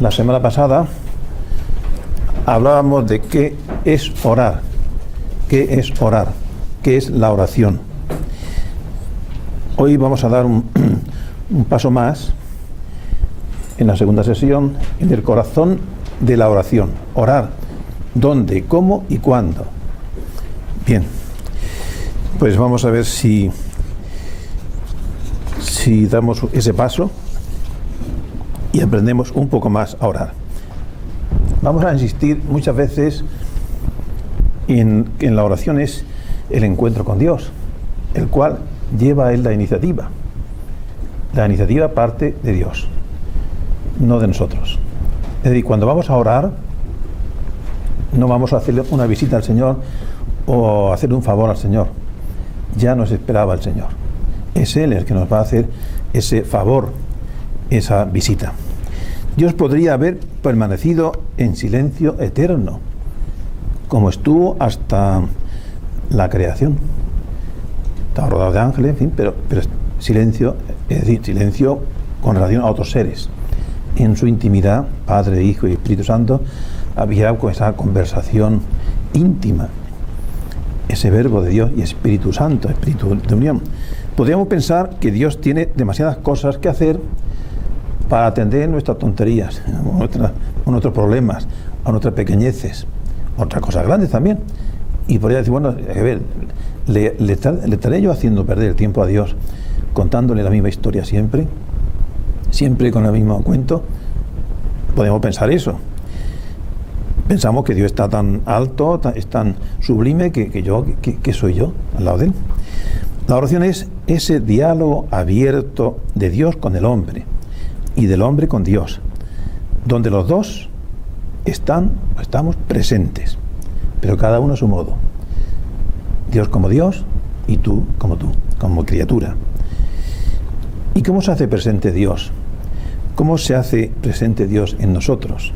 La semana pasada hablábamos de qué es orar, qué es orar, qué es la oración. Hoy vamos a dar un paso más en la segunda sesión, en el corazón de la oración. Orar, ¿dónde, cómo y cuándo? Bien, pues vamos a ver si damos ese paso y aprendemos un poco más a orar. Vamos a insistir muchas veces en la oración es el encuentro con Dios, el cual lleva a él la iniciativa. La iniciativa parte de Dios, no de nosotros. Es decir, cuando vamos a orar, no vamos a hacerle una visita al Señor o a hacerle un favor al Señor. Ya nos esperaba el Señor. Es Él el que nos va a hacer ese favor, esa visita. Dios podría haber permanecido en silencio eterno, como estuvo hasta la creación. Estaba rodeado de ángeles, en fin, pero silencio, es decir, silencio con relación a otros seres. En su intimidad, Padre, Hijo y Espíritu Santo, había esa conversación íntima, ese verbo de Dios y Espíritu Santo, Espíritu de unión. Podríamos pensar que Dios tiene demasiadas cosas que hacer para atender nuestras tonterías, a nuestros problemas, a nuestras pequeñeces, otras cosas grandes también. Y podría decir, bueno, a ver, ¿le estaré yo haciendo perder el tiempo a Dios contándole la misma historia siempre con el mismo cuento? Podemos pensar eso. Pensamos que Dios está tan alto, es tan sublime que soy yo al lado de Él. La oración es ese diálogo abierto de Dios con el hombre y del hombre con Dios, donde los dos estamos presentes, pero cada uno a su modo. Dios como Dios y tú, como criatura. ¿Y cómo se hace presente Dios? ¿Cómo se hace presente Dios en nosotros?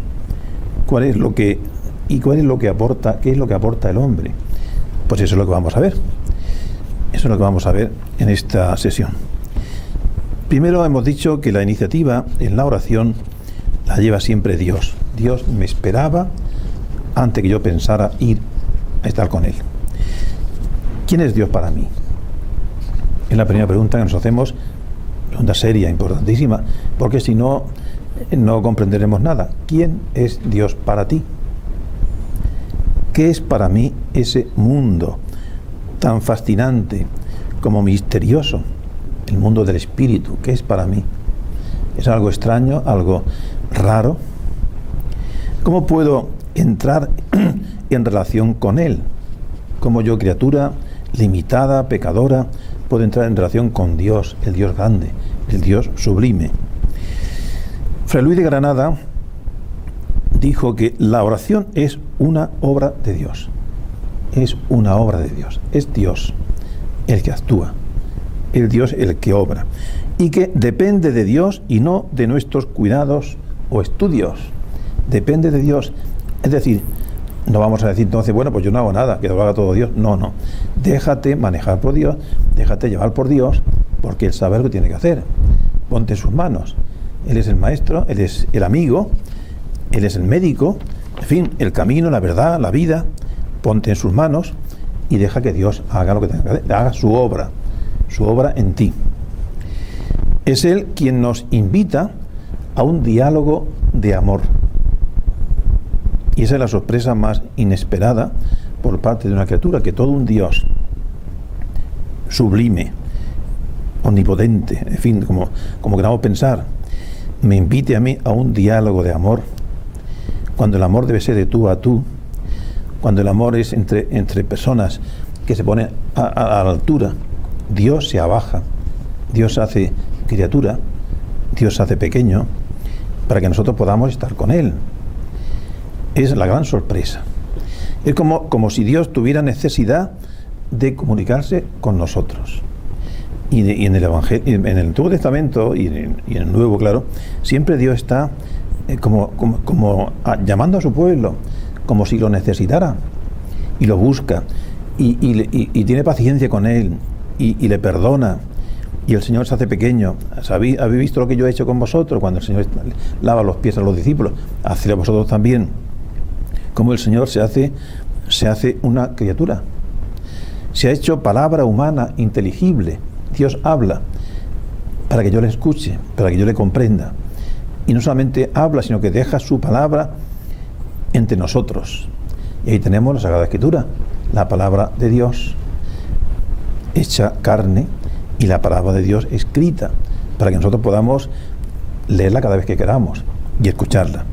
¿Qué es lo que aporta el hombre? Pues eso es lo que vamos a ver. Eso es lo que vamos a ver en esta sesión. Primero hemos dicho que la iniciativa en la oración la lleva siempre Dios. Dios me esperaba antes que yo pensara ir a estar con Él. ¿Quién es Dios para mí? Es la primera pregunta que nos hacemos, pregunta seria, importantísima, porque si no, no comprenderemos nada. ¿Quién es Dios para ti? ¿Qué es para mí ese mundo tan fascinante como misterioso? El mundo del espíritu, ¿qué es para mí? ¿Es algo extraño, algo raro? ¿Cómo puedo entrar en relación con Él? ¿Cómo yo, criatura limitada, pecadora, puedo entrar en relación con Dios, el Dios grande, el Dios sublime? Fray Luis de Granada dijo que la oración es una obra de Dios. Es una obra de Dios. Es Dios el que actúa. El Dios el que obra. Y que depende de Dios y no de nuestros cuidados o estudios. Depende de Dios. Es decir, no vamos a decir entonces, bueno, pues yo no hago nada, que lo haga todo Dios. No. Déjate manejar por Dios, déjate llevar por Dios, porque Él sabe lo que tiene que hacer. Ponte en sus manos. Él es el maestro, Él es el amigo, Él es el médico, en fin, el camino, la verdad, la vida. Ponte en sus manos y deja que Dios haga lo que tenga que hacer, haga su obra en ti. Es Él quien nos invita a un diálogo de amor. Y esa es la sorpresa más inesperada por parte de una criatura, que todo un Dios sublime, omnipotente, en fin, como queramos pensar, me invite a mí a un diálogo de amor, cuando el amor debe ser de tú a tú, cuando el amor es entre personas que se ponen a la altura. Dios se abaja, Dios se hace criatura, Dios se hace pequeño, para que nosotros podamos estar con Él. Es la gran sorpresa. Es como si Dios tuviera necesidad de comunicarse con nosotros. Y en el Evangelio, en el Antiguo Testamento y en el Nuevo, claro, siempre Dios está llamando a su pueblo, como si lo necesitara, y lo busca, y tiene paciencia con él, y le perdona, y el Señor se hace pequeño. ¿Habéis visto lo que yo he hecho con vosotros? Cuando el Señor lava los pies a los discípulos, hacedlo a vosotros también. Como el Señor se hace una criatura. Se ha hecho palabra humana, inteligible. Dios habla para que yo le escuche, para que yo le comprenda. Y no solamente habla, sino que deja su palabra entre nosotros. Y ahí tenemos la Sagrada Escritura, la palabra de Dios hecha carne y la palabra de Dios escrita, para que nosotros podamos leerla cada vez que queramos y escucharla.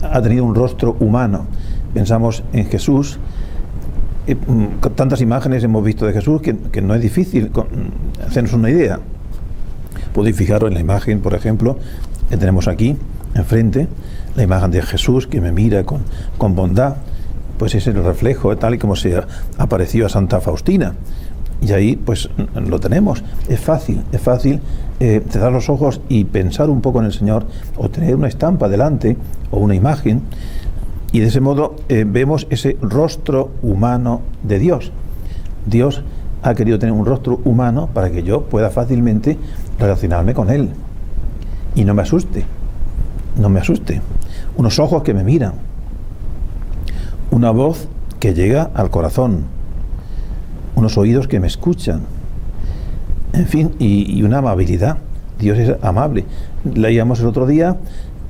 Ha tenido un rostro humano. Pensamos en Jesús. Con tantas imágenes hemos visto de Jesús que no es difícil hacernos una idea. Podéis fijaros en la imagen, por ejemplo, que tenemos aquí enfrente, la imagen de Jesús que me mira con bondad. Pues es el reflejo tal y como se apareció a Santa Faustina. Y ahí pues lo tenemos. Es fácil cerrar los ojos y pensar un poco en el Señor, o tener una estampa delante o una imagen, y de ese modo vemos ese rostro humano de Dios. Dios ha querido tener un rostro humano para que yo pueda fácilmente relacionarme con Él y no me asuste. Unos ojos que me miran, una voz que llega al corazón, unos oídos que me escuchan, en fin, y una amabilidad. Dios es amable. Leíamos el otro día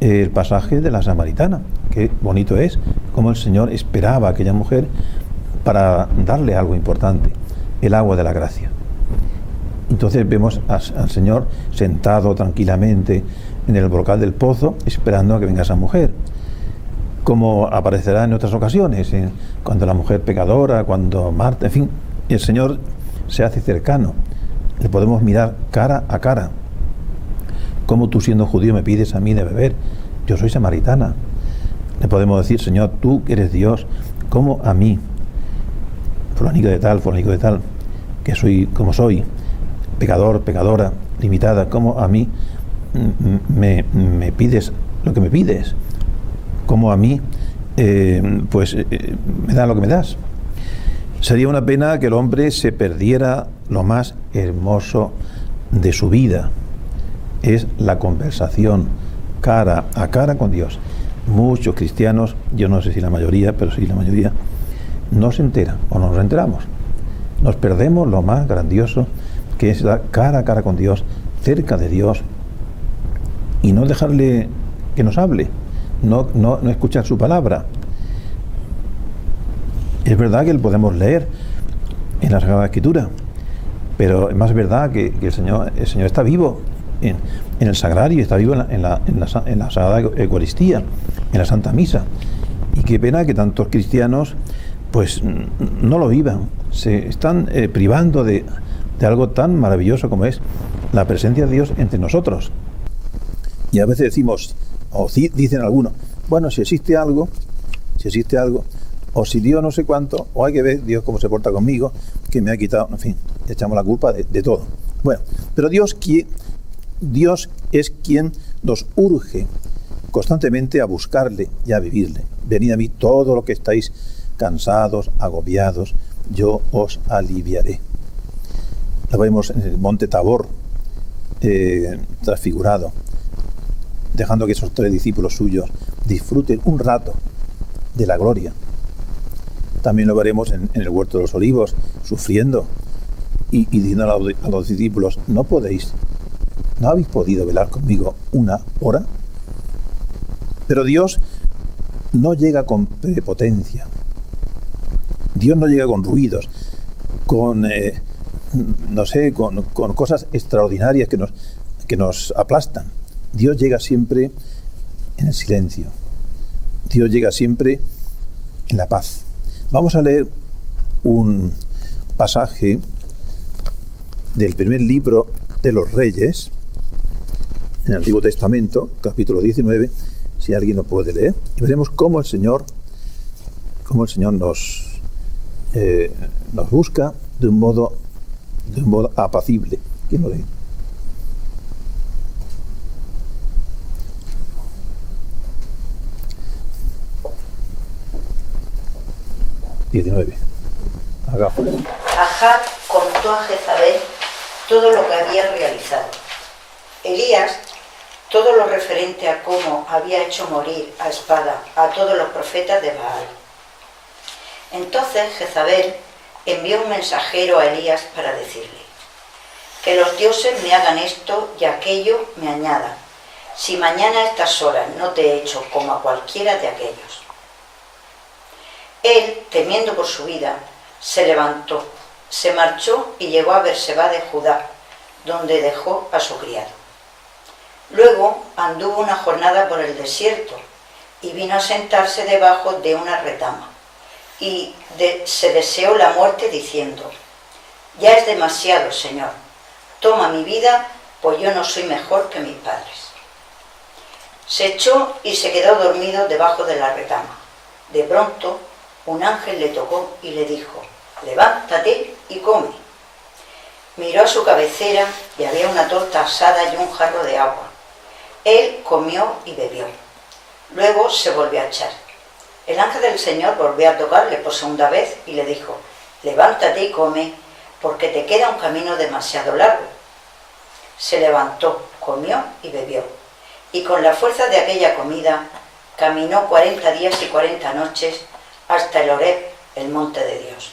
el pasaje de la samaritana. Qué bonito es, cómo el Señor esperaba a aquella mujer para darle algo importante, el agua de la gracia. Entonces vemos al Señor sentado tranquilamente en el brocal del pozo, esperando a que venga esa mujer, como aparecerá en otras ocasiones, cuando la mujer pecadora, cuando Marta, en fin, el Señor se hace cercano, le podemos mirar cara a cara. ¿Cómo tú, siendo judío, me pides a mí de beber? Yo soy samaritana. Le podemos decir: Señor, tú que eres Dios, ¿cómo a mí, fulanico de tal, que soy como soy, pecador, pecadora, limitada, cómo a mí me pides lo que me pides? ¿Cómo a mí me das lo que me das? Sería una pena que el hombre se perdiera lo más hermoso de su vida. Es la conversación cara a cara con Dios. Muchos cristianos, yo no sé si la mayoría, pero sí la mayoría, no se enteran o no nos enteramos. Nos perdemos lo más grandioso, que es la cara a cara con Dios, cerca de Dios, y no dejarle que nos hable, no escuchar su palabra. Es verdad que lo podemos leer en la Sagrada Escritura, pero es más verdad que el Señor está vivo en el sagrario, está vivo en la Sagrada Eucaristía, en la Santa Misa. Y qué pena que tantos cristianos pues no lo vivan, se están privando de algo tan maravilloso como es la presencia de Dios entre nosotros. Y a veces decimos, o dicen algunos, bueno, si existe algo, o si Dios no sé cuánto, o hay que ver Dios cómo se porta conmigo, que me ha quitado, en fin, echamos la culpa de todo. Bueno, pero Dios es quien nos urge constantemente a buscarle y a vivirle. Venid a mí todos los que estáis cansados, agobiados, yo os aliviaré. Lo vemos en el monte Tabor, transfigurado, dejando que esos 3 discípulos suyos disfruten un rato de la gloria. También lo veremos en el huerto de los olivos, sufriendo y diciendo a los discípulos: ¿no habéis podido velar conmigo una hora? Pero Dios no llega con prepotencia. Dios no llega con ruidos, con cosas extraordinarias que nos aplastan. Dios llega siempre en el silencio. Dios llega siempre en la paz. Vamos a leer un pasaje del primer libro de los Reyes, en el Antiguo Testamento, capítulo 19, si alguien lo puede leer, y veremos cómo el Señor nos busca de un modo apacible. ¿Quién lo lee? Ahab contó a Jezabel todo lo que había realizado. Elías, todo lo referente a cómo había hecho morir a espada a todos los profetas de Baal. Entonces Jezabel envió un mensajero a Elías para decirle: que los dioses me hagan esto y aquello me añadan, si mañana a estas horas no te he hecho como a cualquiera de aquellos. Él, temiendo por su vida, se levantó, se marchó y llegó a Berseba de Judá, donde dejó a su criado. Luego anduvo una jornada por el desierto y vino a sentarse debajo de una retama y se deseó la muerte diciendo: ya es demasiado, Señor, toma mi vida, pues yo no soy mejor que mis padres. Se echó y se quedó dormido debajo de la retama. De pronto un ángel le tocó y le dijo: levántate y come. Miró a su cabecera y había una torta asada y un jarro de agua. Él comió y bebió. Luego se volvió a echar. El ángel del Señor volvió a tocarle por segunda vez y le dijo: levántate y come, porque te queda un camino demasiado largo. Se levantó, comió y bebió. Y con la fuerza de aquella comida caminó 40 días y 40 noches hasta el Horeb, el monte de Dios.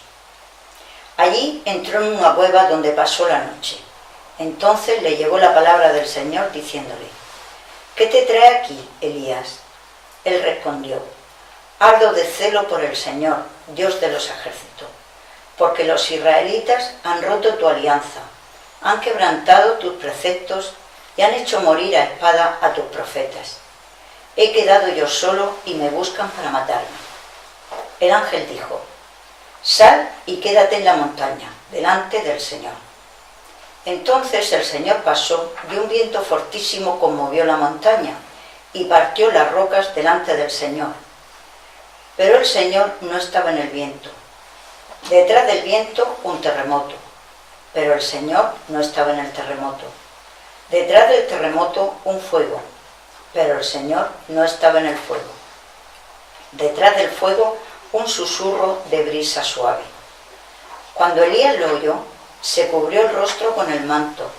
Allí entró en una cueva donde pasó la noche. Entonces le llegó la palabra del Señor diciéndole: ¿qué te trae aquí, Elías? Él respondió: ardo de celo por el Señor, Dios de los ejércitos, porque los israelitas han roto tu alianza, han quebrantado tus preceptos y han hecho morir a espada a tus profetas. He quedado yo solo y me buscan para matarme. El ángel dijo: sal y quédate en la montaña, delante del Señor. Entonces el Señor pasó y un viento fortísimo conmovió la montaña y partió las rocas delante del Señor. Pero el Señor no estaba en el viento. Detrás del viento un terremoto, pero el Señor no estaba en el terremoto. Detrás del terremoto un fuego, pero el Señor no estaba en el fuego. Detrás del fuego un susurro de brisa suave. Cuando Elías lo oyó, se cubrió el rostro con el manto,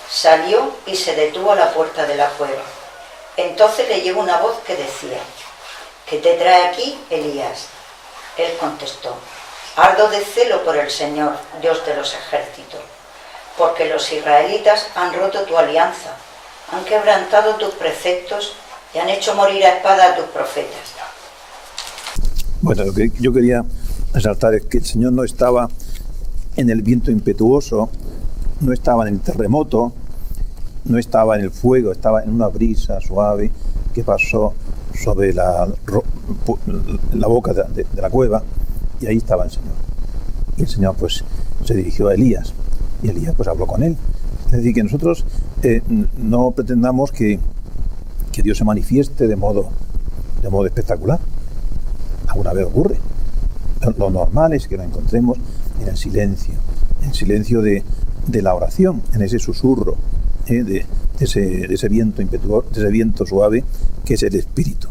salió y se detuvo a la puerta de la cueva. Entonces le llegó una voz que decía: ¿qué te trae aquí, Elías? Él contestó: ardo de celo por el Señor, Dios de los ejércitos, porque los israelitas han roto tu alianza, han quebrantado tus preceptos y han hecho morir a espada a tus profetas. Bueno, lo que yo quería resaltar es que el Señor no estaba en el viento impetuoso, no estaba en el terremoto, no estaba en el fuego, estaba en una brisa suave que pasó sobre la boca de la cueva, y ahí estaba el Señor. Y el Señor pues se dirigió a Elías, y Elías pues habló con él. Es decir, que nosotros no pretendamos que Dios se manifieste de modo espectacular. Alguna vez ocurre. Lo normal es que nos encontremos en el silencio de la oración, en ese susurro de ese viento impetuoso, de ese viento suave que es el Espíritu.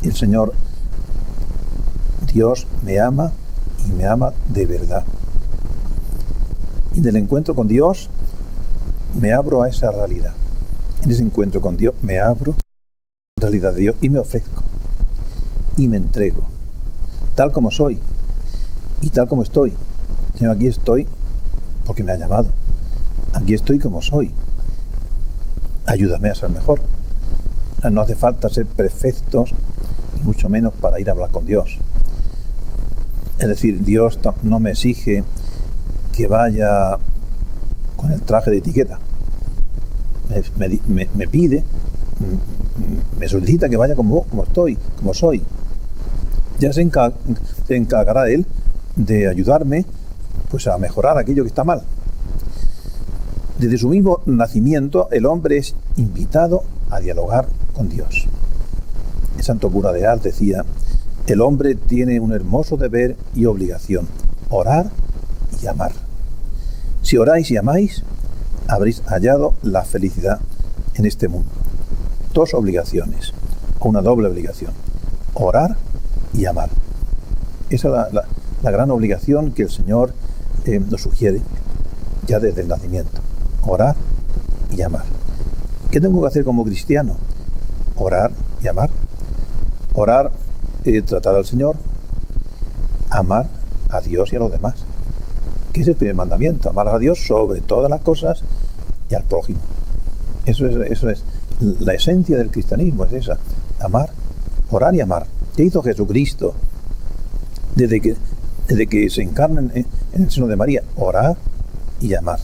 El Señor Dios me ama y me ama de verdad. Y del encuentro con Dios me abro a esa realidad. En ese encuentro con Dios me abro a la realidad de Dios y me ofrezco y me entrego, tal como soy y tal como estoy. Señor, aquí estoy porque me ha llamado. Aquí estoy como soy. Ayúdame a ser mejor. No hace falta ser perfectos, mucho menos para ir a hablar con Dios. Es decir, Dios no me exige que vaya con el traje de etiqueta. Me pide, me solicita que vaya como estoy, como soy. Ya se encargará Él de ayudarme pues a mejorar aquello que está mal. Desde su mismo nacimiento, el hombre es invitado a dialogar con Dios. El santo cura de Ars decía: el hombre tiene un hermoso deber y obligación: orar y amar. Si oráis y amáis, habréis hallado la felicidad en este mundo. Dos obligaciones, o una doble obligación: orar y amar. Esa es la gran obligación que el Señor nos sugiere ya desde el nacimiento: orar y amar. ¿Qué tengo que hacer como cristiano? Orar y amar. Orar, tratar al Señor, amar a Dios y a los demás, que es el primer mandamiento: amar a Dios sobre todas las cosas y al prójimo. Eso es la esencia del cristianismo, es esa: amar, orar y amar. ¿Qué hizo Jesucristo desde que se encarna en el seno de María? Orar y amar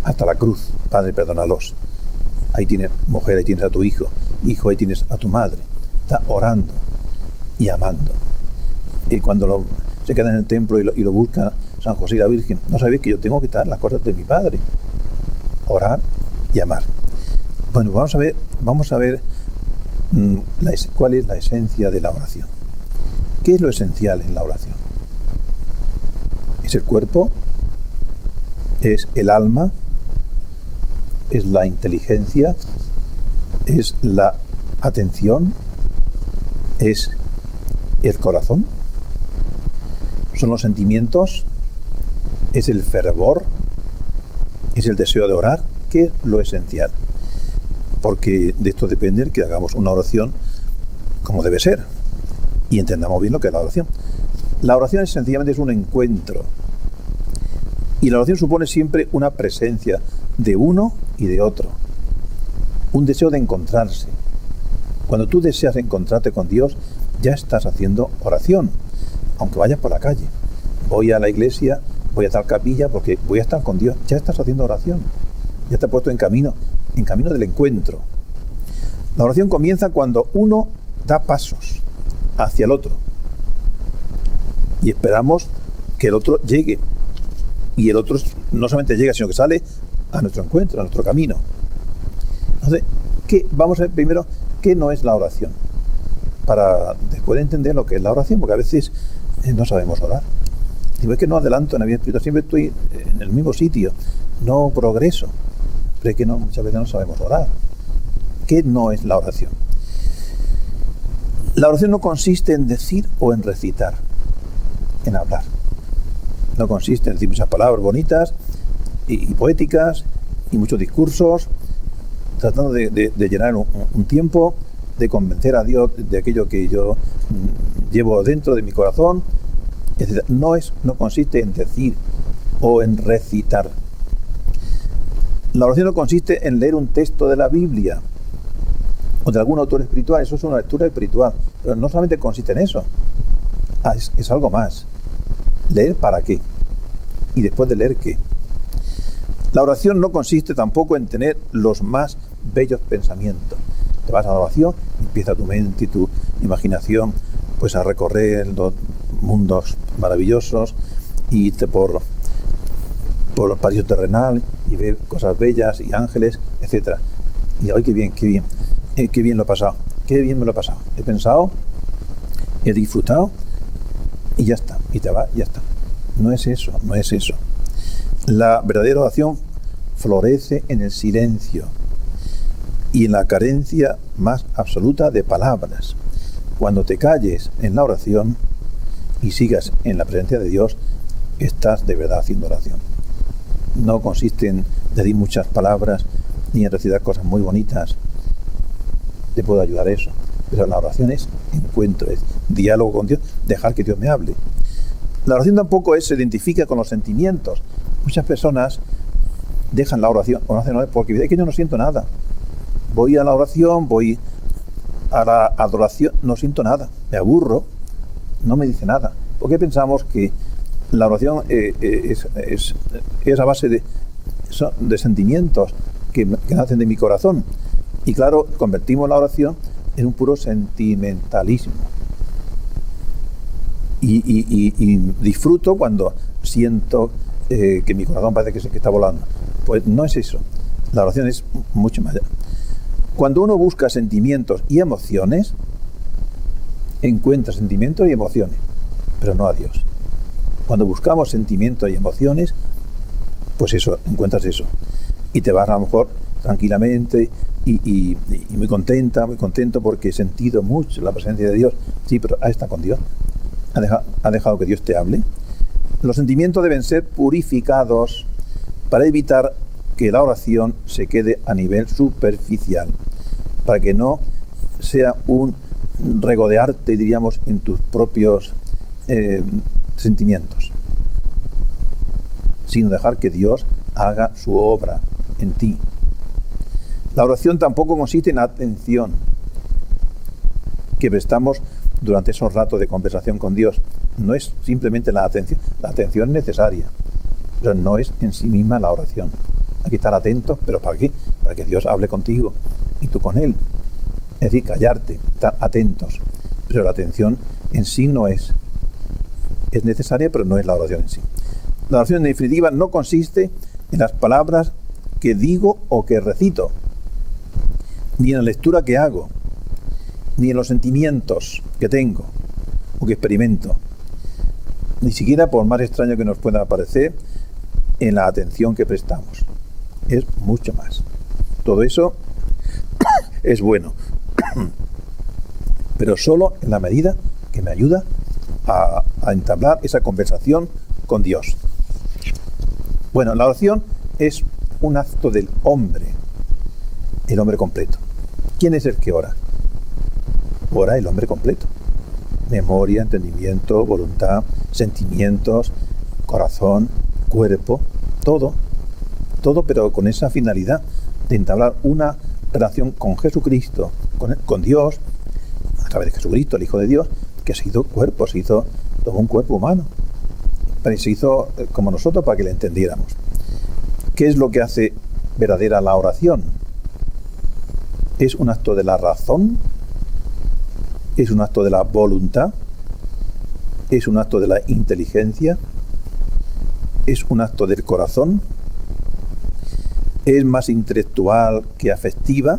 hasta la cruz. Padre, perdónalos. Ahí tienes, mujer, ahí tienes a tu hijo. Hijo, ahí tienes a tu madre. Está orando y amando. Y cuando se queda en el templo y lo busca San José y la Virgen, no sabéis que yo tengo que estar en las cosas de mi Padre. Orar y amar. Bueno, vamos a ver cuál es la esencia de la oración. ¿Qué es lo esencial en la oración? ¿Es el cuerpo? ¿Es el alma? ¿Es la inteligencia? ¿Es la atención? ¿Es el corazón? ¿Son los sentimientos? ¿Es el fervor? ¿Es el deseo de orar? ¿Qué es lo esencial? Porque de esto depende que hagamos una oración como debe ser y entendamos bien lo que es la oración. La oración sencillamente es un encuentro, y la oración supone siempre una presencia de uno y de otro, un deseo de encontrarse. Cuando tú deseas encontrarte con Dios, ya estás haciendo oración, aunque vayas por la calle. Voy a la iglesia, voy a tal capilla porque voy a estar con Dios. Ya estás haciendo oración, ya te has puesto en camino del encuentro. La oración comienza cuando uno da pasos hacia el otro y esperamos que el otro llegue, y el otro no solamente llega, sino que sale a nuestro encuentro, a nuestro camino. Entonces, vamos a ver primero qué no es la oración, para después de entender lo que es la oración, porque a veces no sabemos orar. Digo, es que no adelanto en la vida espiritual, siempre estoy en el mismo sitio, no progreso. Pero es que muchas veces no sabemos orar. ¿Qué no es la oración? La oración no consiste en decir o en recitar, en hablar. No consiste en decir muchas palabras bonitas y poéticas y muchos discursos, tratando de llenar un tiempo, de convencer a Dios de aquello que yo llevo dentro de mi corazón. Es decir, no consiste en decir o en recitar. La oración no consiste en leer un texto de la Biblia o de algún autor espiritual. Eso es una lectura espiritual, pero no solamente consiste en eso. Es algo más. ¿Leer para qué? Y después de leer, ¿qué? La oración no consiste tampoco en tener los más bellos pensamientos. Te vas a la oración, empieza tu mente y tu imaginación pues a recorrer los mundos maravillosos, y irte por los paraísos terrenales y ver cosas bellas y ángeles, etcétera. Y ¡ay, qué bien lo he pasado! ¡Qué bien me lo he pasado! He pensado, he disfrutado y ya está. Y te va, ya está. No es eso. La verdadera oración florece en el silencio y en la carencia más absoluta de palabras. Cuando te calles en la oración y sigas en la presencia de Dios, estás de verdad haciendo oración. No consiste en decir muchas palabras ni en recitar cosas muy bonitas. Te puedo ayudar a eso. Pero la oración es encuentro, es diálogo con Dios, dejar que Dios me hable. La oración tampoco se identifica con los sentimientos. Muchas personas dejan la oración porque es que yo no siento nada. Voy a la oración, voy a la adoración, no siento nada, me aburro, no me dice nada. Porque pensamos que la oración es a base de sentimientos que nacen de mi corazón. Y claro, convertimos la oración en un puro sentimentalismo. Y disfruto cuando siento que mi corazón parece que está volando. Pues no es eso. La oración es mucho más allá. Cuando uno busca sentimientos y emociones, encuentra sentimientos y emociones, pero no a Dios. Cuando buscamos sentimientos y emociones, pues eso, encuentras eso. Y te vas a lo mejor tranquilamente y muy contento porque he sentido mucho la presencia de Dios. Sí, pero ahí está con Dios. ¿Ha dejado que Dios te hable? Los sentimientos deben ser purificados para evitar que la oración se quede a nivel superficial, para que no sea un regodearte, diríamos, en tus propios sentimientos, sino dejar que Dios haga su obra en ti. La oración tampoco consiste en atención que prestamos durante esos ratos de conversación con Dios. No es simplemente la atención es necesaria, pero no es en sí misma la oración. Hay que estar atentos, pero ¿para qué? Para que Dios hable contigo y tú con Él. Es decir, callarte, estar atentos. Pero la atención en sí no es necesaria, pero no es la oración en sí. La oración en definitiva no consiste en las palabras que digo o que recito, ni en la lectura que hago, ni en los sentimientos que tengo o que experimento, ni siquiera, por más extraño que nos pueda parecer, en la atención que prestamos. Es mucho más. Todo eso es bueno, pero solo en la medida que me ayuda a entablar esa conversación con Dios. Bueno, la oración es un acto del hombre, el hombre completo. ¿Quién es el que ora? Ora el hombre completo. Memoria, entendimiento, voluntad, sentimientos, corazón, cuerpo, todo, pero con esa finalidad de entablar una relación con Jesucristo, con Dios, a través de Jesucristo, el Hijo de Dios, que se hizo cuerpo, se hizo todo un cuerpo humano, pero se hizo como nosotros para que le entendiéramos. ¿Qué es lo que hace verdadera la oración? Es un acto de la razón, es un acto de la voluntad, es un acto de la inteligencia, es un acto del corazón, es más intelectual que afectiva,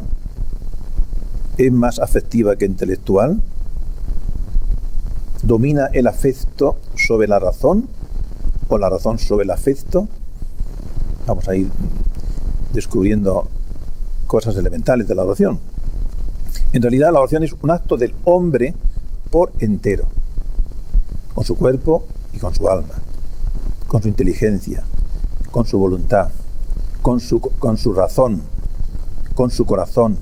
es más afectiva que intelectual, domina el afecto sobre la razón o la razón sobre el afecto. Vamos a ir descubriendo cosas elementales de la oración. En realidad la oración es un acto del hombre por entero, con su cuerpo y con su alma, con su inteligencia, con su voluntad, con su razón, con su corazón,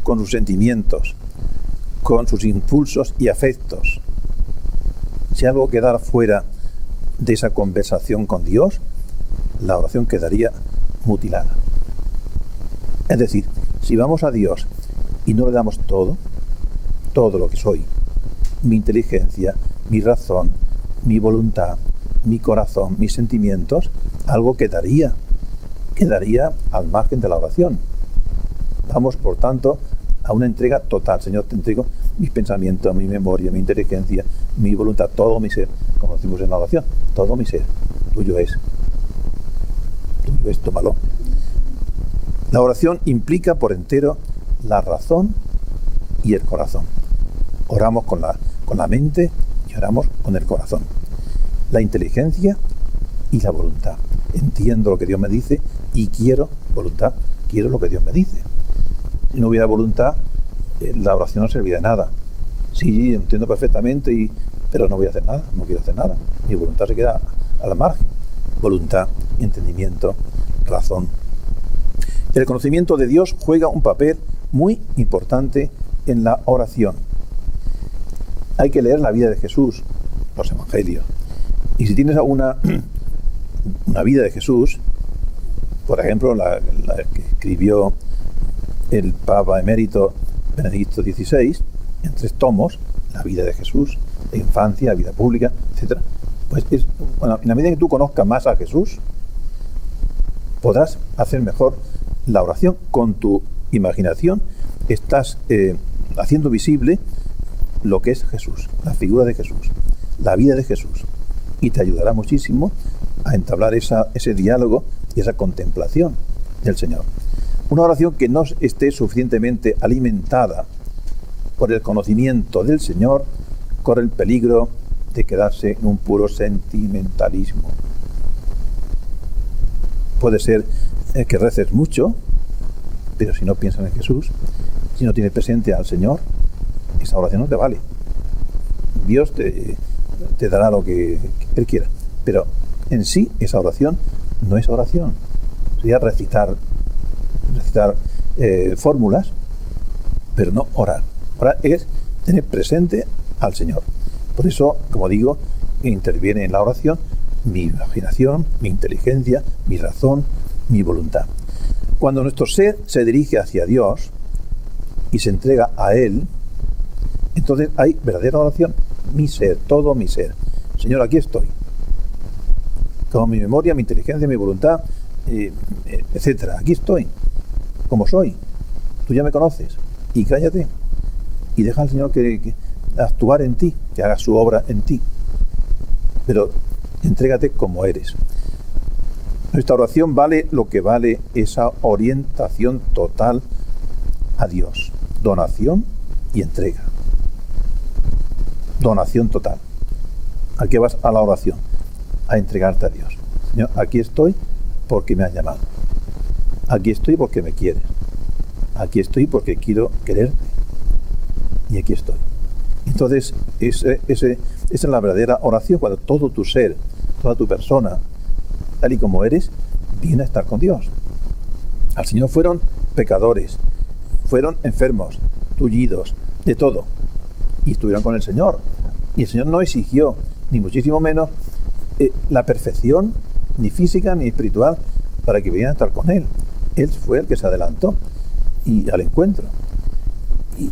con sus sentimientos, con sus impulsos y afectos. Si algo quedara fuera de esa conversación con Dios, la oración quedaría mutilada. Es decir, si vamos a Dios y no le damos todo lo que soy, mi inteligencia, mi razón, mi voluntad, mi corazón, mis sentimientos, algo quedaría al margen de la oración. Vamos, por tanto, a una entrega total. Señor, te entrego mis pensamientos, mi memoria, mi inteligencia, mi voluntad, todo mi ser, como decimos en la oración, todo mi ser, tuyo es, tómalo. La oración implica por entero la razón y el corazón. Oramos con la mente y oramos con el corazón. La inteligencia y la voluntad. Entiendo lo que Dios me dice y quiero lo que Dios me dice. Si no hubiera voluntad, la oración no serviría de nada. Sí, entiendo perfectamente, pero no voy a hacer nada, no quiero hacer nada. Mi voluntad se queda a la margen. Voluntad, entendimiento, razón. El conocimiento de Dios juega un papel muy importante en la oración. Hay que leer la vida de Jesús, los evangelios. Y si tienes una vida de Jesús, por ejemplo, la que escribió el Papa emérito Benedicto XVI, en 3 tomos, la vida de Jesús, la infancia, la vida pública, etc. Pues en la medida que tú conozcas más a Jesús, podrás hacer mejor la oración. Con tu imaginación estás haciendo visible lo que es Jesús, la figura de Jesús, la vida de Jesús, y te ayudará muchísimo a entablar ese diálogo y esa contemplación del Señor. Una oración que no esté suficientemente alimentada por el conocimiento del Señor corre el peligro de quedarse en un puro sentimentalismo. Puede ser que reces mucho, pero si no piensas en Jesús, si no tienes presente al Señor, esa oración no te vale. Dios te te dará lo que Él quiera. Pero en sí, esa oración no es oración. Sería recitar fórmulas, pero no orar. Orar es tener presente al Señor. Por eso, como digo, interviene en la oración mi imaginación, mi inteligencia, mi razón, mi voluntad. Cuando nuestro ser se dirige hacia Dios y se entrega a Él, entonces hay verdadera oración. Mi ser, todo mi ser. Señor, aquí estoy. Con mi memoria, mi inteligencia, mi voluntad, etcétera. Aquí estoy, como soy. Tú ya me conoces. Y cállate. Y deja al Señor que actuar en ti, que haga su obra en ti. Pero entrégate como eres. Nuestra oración vale lo que vale esa orientación total a Dios. Donación y entrega. Donación total. ¿A qué vas a la oración? A entregarte a Dios. Señor, aquí estoy porque me has llamado. Aquí estoy porque me quieres. Aquí estoy porque quiero quererte. Y aquí estoy. Entonces, esa es la verdadera oración, cuando todo tu ser, toda tu persona, tal y como eres, viene a estar con Dios. Al Señor fueron pecadores, fueron enfermos, tullidos, de todo. Y estuvieron con el Señor. Y el Señor no exigió, ni muchísimo menos, la perfección, ni física ni espiritual, para que vinieran a estar con Él. Él fue el que se adelantó y al encuentro.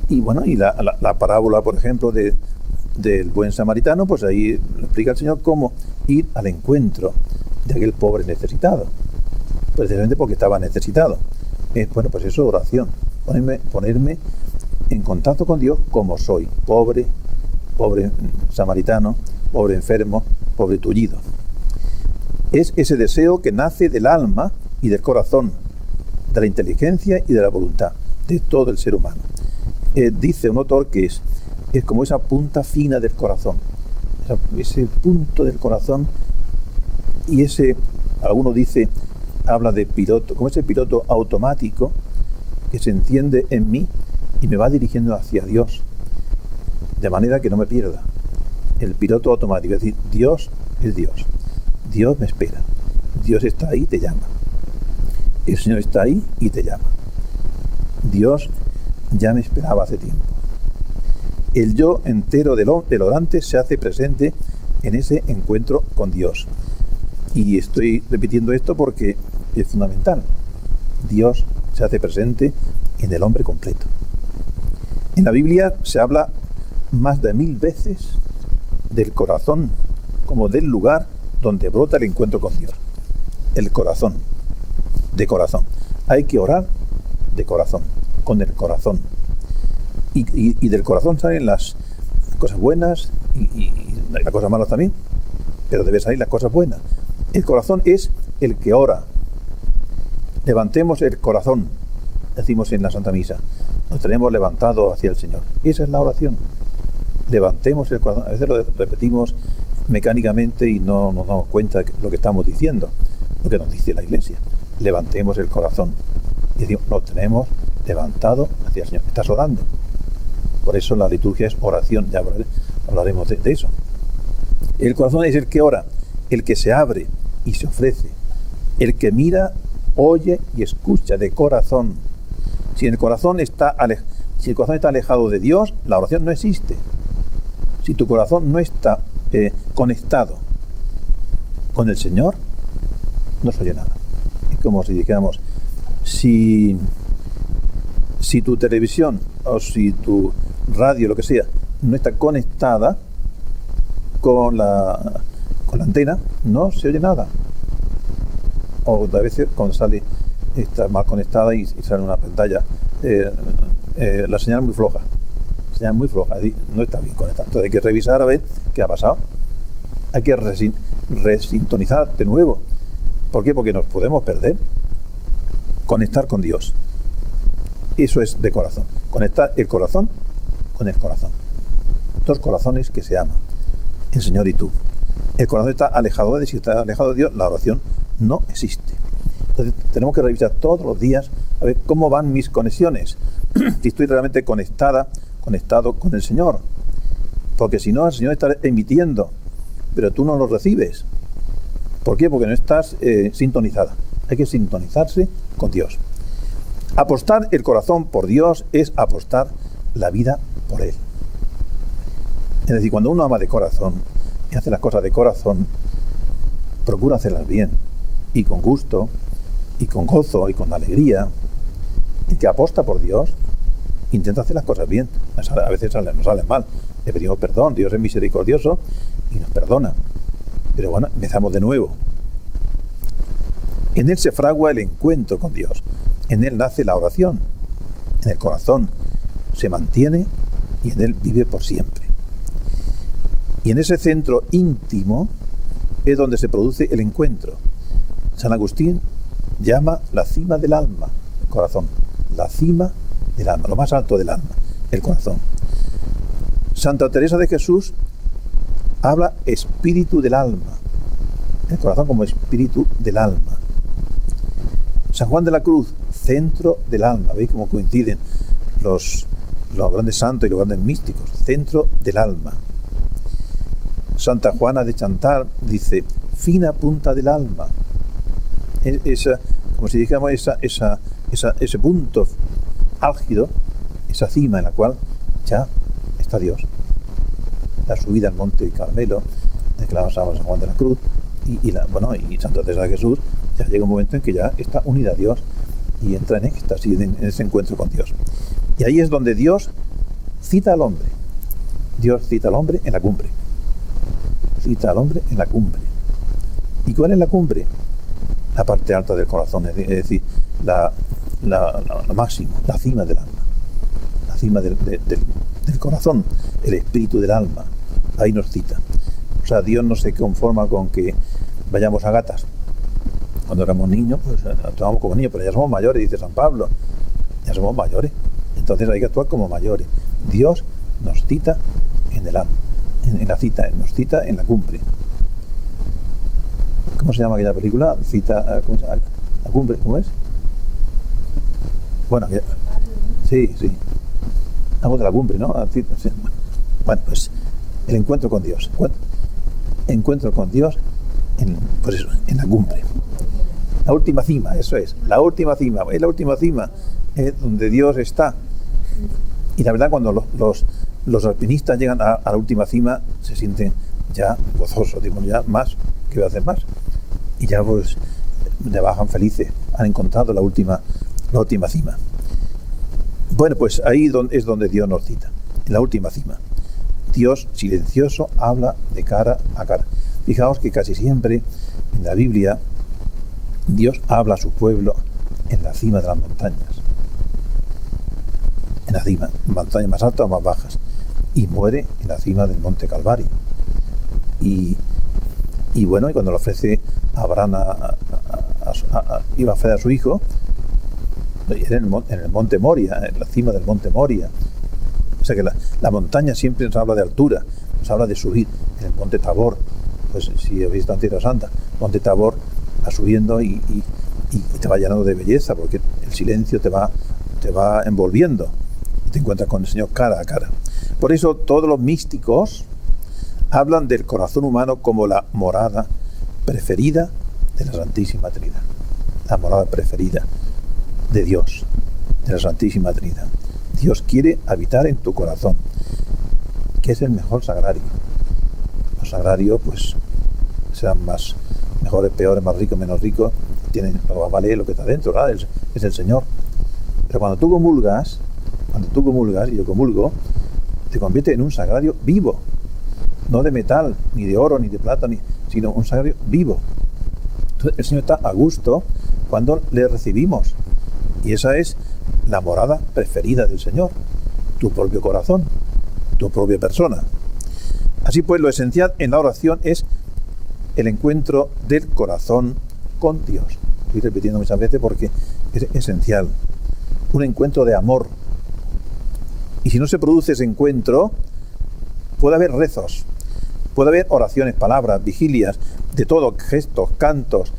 Y la parábola, por ejemplo, del buen samaritano, pues ahí lo explica el Señor cómo ir al encuentro de aquel pobre necesitado, precisamente porque estaba necesitado. Pues eso, oración, ponerme en contacto con Dios como soy, pobre samaritano, pobre enfermo, pobre tullido. Es ese deseo que nace del alma y del corazón, de la inteligencia y de la voluntad de todo el ser humano. Dice un autor que es como esa punta fina del corazón, ese punto del corazón, y alguno dice, habla de piloto, como ese piloto automático que se enciende en mí y me va dirigiendo hacia Dios, de manera que no me pierda. El piloto automático, es decir, Dios es Dios. Dios me espera. Dios está ahí y te llama. El Señor está ahí y te llama. Dios ya me esperaba hace tiempo. El yo entero del orante se hace presente en ese encuentro con Dios. Y estoy repitiendo esto porque es fundamental. Dios se hace presente en el hombre completo. En la Biblia se habla más de 1000 veces del corazón como del lugar donde brota el encuentro con Dios. El corazón, de corazón. Hay que orar de corazón, con el corazón. Y del corazón salen las cosas buenas y las cosas malas también, pero deben salir las cosas buenas. El corazón es el que ora. Levantemos el corazón, decimos en la Santa Misa. Nos tenemos levantado hacia el Señor. Esa es la oración. Levantemos el corazón. A veces lo repetimos mecánicamente y no nos damos cuenta de lo que estamos diciendo, lo que nos dice la Iglesia. Levantemos el corazón. Y decimos, lo tenemos levantado hacia el Señor. Estás orando. Por eso la liturgia es oración. Ya hablaremos de eso. El corazón es el que ora, el que se abre y se ofrece, el que mira, oye y escucha de corazón. Si el corazón está alejado de Dios, la oración no existe. Si tu corazón no está conectado con el Señor, no se oye nada. Es como si dijéramos, si tu televisión o si tu radio, lo que sea, no está conectada con la antena, no se oye nada. O a veces cuando está mal conectada y sale una pantalla, la señal muy floja. No está bien conectada. Entonces hay que revisar a ver qué ha pasado. Hay que resintonizar de nuevo. ¿Por qué? Porque nos podemos perder. Conectar con Dios. Eso es de corazón. Conectar el corazón con el corazón. Dos corazones que se aman. El Señor y tú. El corazón está alejado de Dios. Si está alejado de Dios, la oración no existe. Entonces tenemos que revisar todos los días a ver cómo van mis conexiones. Si estoy realmente conectado con el Señor. Porque si no, el Señor está emitiendo, pero tú no lo recibes. ¿Por qué? Porque no estás sintonizada. Hay que sintonizarse con Dios. Apostar el corazón por Dios es apostar la vida por Él. Es decir, cuando uno ama de corazón y hace las cosas de corazón, procura hacerlas bien, y con gusto, y con gozo, y con alegría. El que aposta por Dios intenta hacer las cosas bien. A veces nos salen mal. Le pedimos perdón, Dios es misericordioso y nos perdona. Pero bueno, empezamos de nuevo. En Él se fragua el encuentro con Dios. En Él nace la oración. En el corazón se mantiene y en Él vive por siempre. Y en ese centro íntimo es donde se produce el encuentro. San Agustín llama la cima del alma, el corazón. La cima del alma, lo más alto del alma, el corazón. Santa Teresa de Jesús habla espíritu del alma, el corazón como espíritu del alma. San Juan de la Cruz, centro del alma. ¿Veis cómo coinciden los grandes santos y los grandes místicos? Centro del alma. Santa Juana de Chantal dice, fina punta del alma. Como si dijéramos ese punto álgido, esa cima en la cual ya está Dios. La subida al monte Carmelo, declaramos a San Juan de la Cruz, y Santa Teresa de Jesús, ya llega un momento en que ya está unida a Dios y entra en éxtasis, en ese encuentro con Dios. Y ahí es donde Dios cita al hombre. Dios cita al hombre en la cumbre. Cita al hombre en la cumbre. ¿Y cuál es la cumbre? La parte alta del corazón, es decir, la máxima, la cima del alma. La cima del corazón, el espíritu del alma. Ahí nos cita. O sea, Dios no se conforma con que vayamos a gatas. Cuando éramos niños, pues actuamos como niños, pero ya somos mayores, dice San Pablo. Ya somos mayores. Entonces hay que actuar como mayores. Dios nos cita en el alma, en la cita, nos cita en la cumbre. ¿Cómo se llama aquella película? Cita, ¿cómo se llama? La cumbre, ¿cómo es? Bueno, sí. Algo de la cumbre, ¿no? Bueno, pues el encuentro con Dios. Encuentro con Dios en la cumbre. La última cima, eso es. La última cima. Es la última cima. Es donde Dios está. Y la verdad, cuando los alpinistas llegan a la última cima, se sienten ya gozosos. Digo, ya más, ¿qué voy a hacer más? Y ya pues le bajan felices. Han encontrado la última cima. Bueno, pues ahí es donde Dios nos cita. En la última cima. Dios silencioso habla de cara a cara. Fijaos que casi siempre en la Biblia Dios habla a su pueblo en la cima de las montañas. En la cima, montañas más altas o más bajas. Y muere en la cima del monte Calvario. Y bueno, y cuando le ofrece a Abraham iba a ofrecer a su hijo, era en el monte Moria, en la cima del monte Moria. O sea que la montaña siempre nos habla de altura, nos habla de subir. En el monte Tabor, pues si habéis visto en Tierra Santa, monte Tabor va subiendo y te va llenando de belleza, porque el silencio te va envolviendo y te encuentras con el Señor cara a cara. Por eso todos los místicos hablan del corazón humano como la morada preferida de la Santísima Trinidad. La morada preferida de Dios, de la Santísima Trinidad. Dios quiere habitar en tu corazón, que es el mejor sagrario. Los sagrarios, pues, sean mejores, peores, más ricos, menos ricos, vale lo que está dentro, ¿verdad? Es el Señor. Pero cuando tú comulgas, y yo comulgo, te convierte en un sagrario vivo, no de metal, ni de oro, ni de plata, sino un sagrario vivo. Entonces el Señor está a gusto cuando le recibimos. Y esa es la morada preferida del Señor, tu propio corazón, tu propia persona. Así pues, lo esencial en la oración es el encuentro del corazón con Dios. Estoy repitiendo muchas veces porque es esencial. Un encuentro de amor. Y si no se produce ese encuentro, puede haber rezos, puede haber oraciones, palabras, vigilias, de todo, gestos, cantos,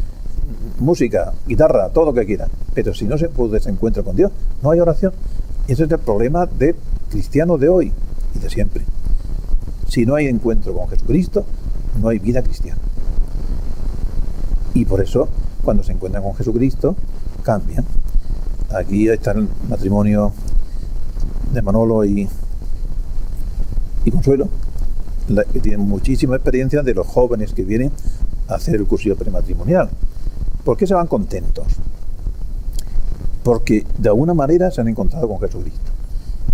música, guitarra, todo lo que quieran. Pero si no se produce ese encuentro con Dios, no hay oración. Y ese es el problema del cristiano de hoy y de siempre. Si no hay encuentro con Jesucristo, no hay vida cristiana. Y por eso, cuando se encuentran con Jesucristo, cambian. Aquí está el matrimonio de Manolo y Consuelo, que tienen muchísima experiencia de los jóvenes que vienen a hacer el cursillo prematrimonial. ¿Por qué se van contentos? Porque de alguna manera se han encontrado con Jesucristo,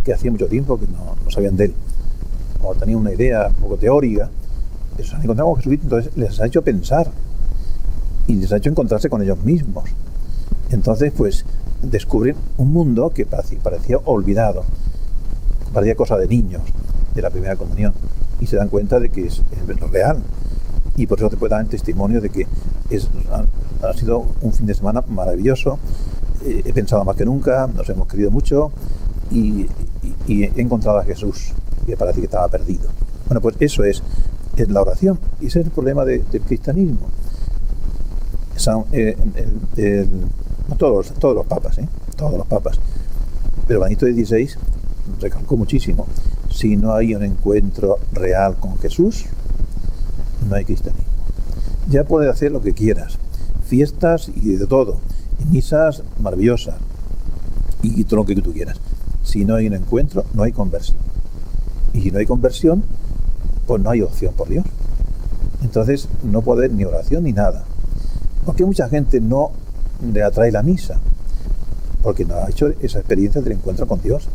que hacía mucho tiempo que no sabían de él, o tenían una idea un poco teórica, pero se han encontrado con Jesucristo, entonces les ha hecho pensar y les ha hecho encontrarse con ellos mismos. Entonces, pues, descubren un mundo que parecía olvidado, parecía cosa de niños, de la primera comunión, y se dan cuenta de que es real. Y por eso te puedo dar el testimonio de que ha sido un fin de semana maravilloso. He pensado más que nunca, nos hemos querido mucho y he encontrado a Jesús, que parece que estaba perdido. Bueno, pues eso es la oración, y ese es el problema del cristianismo. Todos los papas, todos los papas, pero Benedicto XVI recalcó muchísimo: si no hay un encuentro real con Jesús, no hay cristianismo. Ya puedes hacer lo que quieras, fiestas y de todo, y misas maravillosas y todo lo que tú quieras. Si no hay un encuentro, no hay conversión, y si no hay conversión, pues no hay opción por Dios. Entonces no puede haber ni oración ni nada. ¿Por qué mucha gente no le atrae la misa? Porque no ha hecho esa experiencia del encuentro con Dios,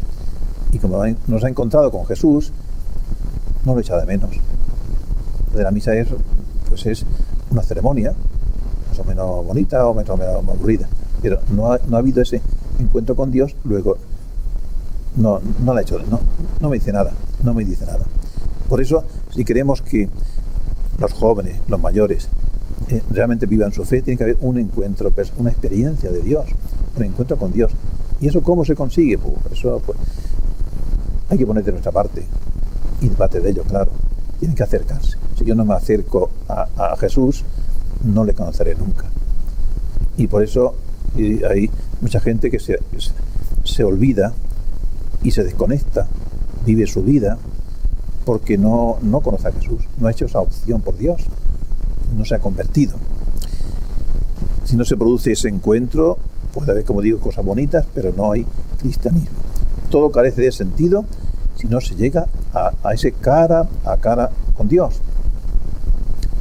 y como no se ha encontrado con Jesús, no lo echa de menos. De la misa es una ceremonia más o menos bonita o más o menos aburrida, pero no ha habido ese encuentro con Dios. Luego no la he hecho, no me dice nada. Por eso, si queremos que los jóvenes, los mayores, realmente vivan su fe, tiene que haber un encuentro, una experiencia de Dios, un encuentro con Dios. ¿Y eso cómo se consigue? Pues eso, hay que poner de nuestra parte, y de parte de ellos, claro. Tienen que acercarse. Si yo no me acerco a Jesús, no le conoceré nunca. Y por eso hay mucha gente que se olvida y se desconecta, vive su vida porque no conoce a Jesús, no ha hecho esa opción por Dios, no se ha convertido. Si no se produce ese encuentro, puede haber, como digo, cosas bonitas, pero no hay cristianismo. Todo carece de sentido si no se llega a ese cara a cara con Dios,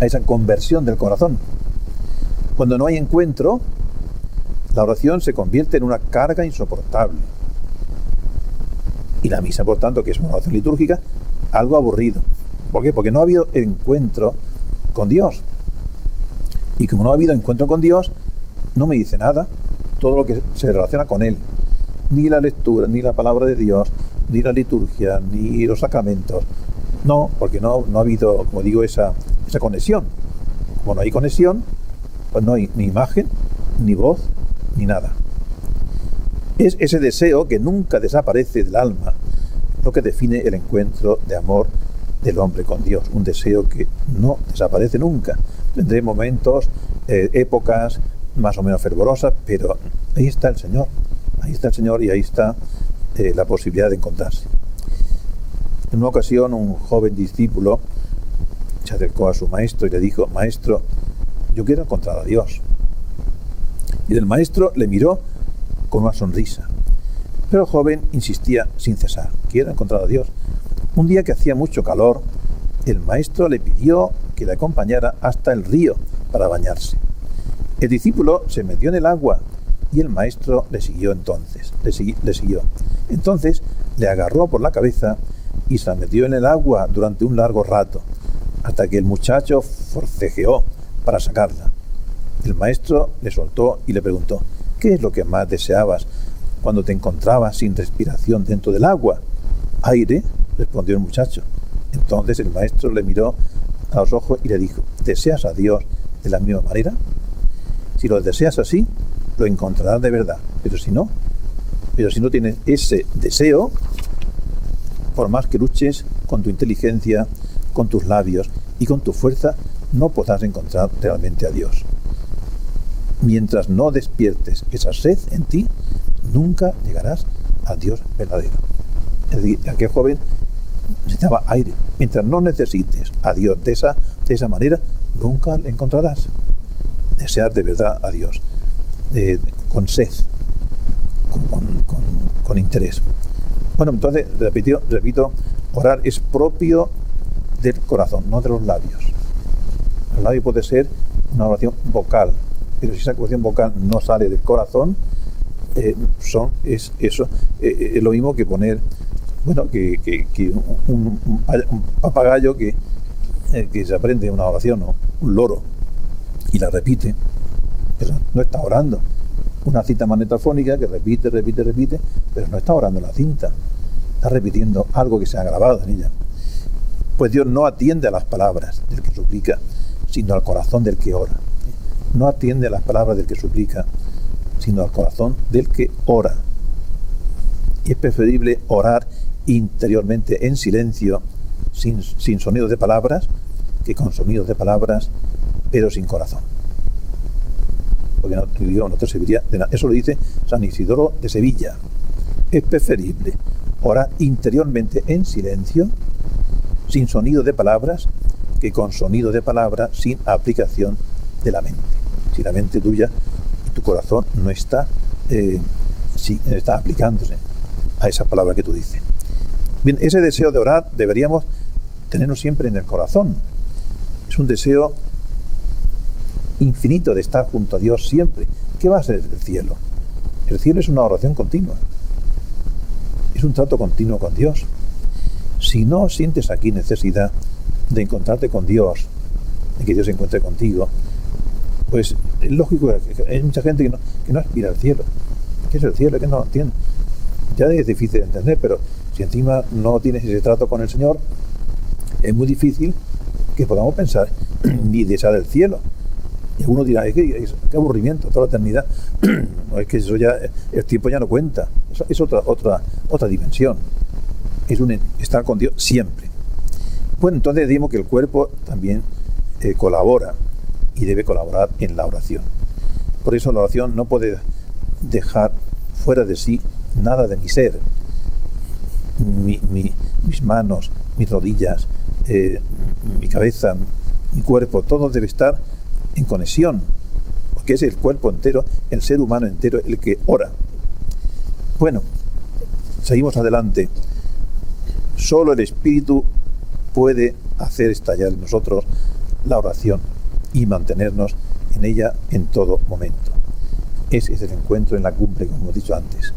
a esa conversión del corazón. Cuando no hay encuentro, la oración se convierte en una carga insoportable. Y la misa, por tanto, que es una oración litúrgica, algo aburrido. ¿Por qué? Porque no ha habido encuentro con Dios. Y como no ha habido encuentro con Dios, no me dice nada todo lo que se relaciona con Él. Ni la lectura, ni la palabra de Dios, ni la liturgia, ni los sacramentos. No, porque no ha habido, como digo, esa conexión. Como no hay conexión, pues no hay ni imagen, ni voz, ni nada. Es ese deseo que nunca desaparece del alma lo que define el encuentro de amor del hombre con Dios. Un deseo que no desaparece nunca. Tendré momentos, épocas más o menos fervorosas, pero ahí está el Señor. Ahí está el Señor y ahí está la posibilidad de encontrarse. En una ocasión, un joven discípulo se acercó a su maestro y le dijo: maestro, yo quiero encontrar a Dios. Y el maestro le miró con una sonrisa. Pero el joven insistía sin cesar: quiero encontrar a Dios. Un día que hacía mucho calor, el maestro le pidió que le acompañara hasta el río para bañarse. El discípulo se metió en el agua y el maestro le siguió entonces. Le siguió. Entonces le agarró por la cabeza y se metió en el agua durante un largo rato, hasta que el muchacho forcejeó para sacarla. El maestro le soltó y le preguntó: ¿qué es lo que más deseabas cuando te encontrabas sin respiración dentro del agua? Aire, respondió el muchacho. Entonces el maestro le miró a los ojos y le dijo: ¿deseas a Dios de la misma manera? Si lo deseas así, lo encontrarás de verdad. Pero si no tienes ese deseo, por más que luches con tu inteligencia, con tus labios y con tu fuerza, no podrás encontrar realmente a Dios. Mientras no despiertes esa sed en ti, nunca llegarás al Dios verdadero. Es decir, aquel joven necesitaba aire. Mientras no necesites a Dios de esa manera, nunca le encontrarás. Desear de verdad a Dios, con sed, con interés. Bueno, entonces, repito, orar es propio del corazón, no de los labios. El labio puede ser una oración vocal, pero si esa oración vocal no sale del corazón, es lo mismo que poner, bueno, que un papagayo que se aprende una oración, ¿no? Un loro, y la repite, pero no está orando. Una cinta magnetofónica que repite, pero no está orando la cinta, está repitiendo algo que se ha grabado en ella. Pues Dios no atiende a las palabras del que suplica, sino al corazón del que ora. No atiende a las palabras del que suplica, sino al corazón del que ora. Y es preferible orar interiormente en silencio, sin sonidos de palabras, que con sonidos de palabras, pero sin corazón. Porque no te serviría de nada. Eso lo dice San Isidoro de Sevilla. Es preferible orar interiormente en silencio, sin sonido de palabras, que con sonido de palabras, sin aplicación de la mente. Si la mente tuya y tu corazón no está aplicándose a esa palabra que tú dices. Bien, ese deseo de orar deberíamos tenerlo siempre en el corazón. Es un deseo infinito de estar junto a Dios siempre. ¿Qué va a ser el cielo? El cielo es una oración continua. Es un trato continuo con Dios. Si no sientes aquí necesidad de encontrarte con Dios, de que Dios se encuentre contigo, pues es lógico que hay mucha gente que no aspira al cielo. ¿Qué es el cielo? Que no lo entiende. Ya es difícil de entender, pero si encima no tienes ese trato con el Señor, es muy difícil que podamos pensar ni desear el cielo. Y alguno dirá, qué aburrimiento, toda la eternidad. No, es que eso ya, el tiempo ya no cuenta. Eso es otra dimensión. Es estar con Dios siempre. Bueno, entonces decimos que el cuerpo también colabora y debe colaborar en la oración. Por eso la oración no puede dejar fuera de sí nada de mi ser. Mis manos, mis rodillas, mi cabeza, mi cuerpo, todo debe estar en conexión, porque es el cuerpo entero, el ser humano entero el que ora. Bueno, seguimos adelante. Solo el Espíritu puede hacer estallar en nosotros la oración y mantenernos en ella en todo momento. Ese es el encuentro en la cumbre, como hemos dicho antes.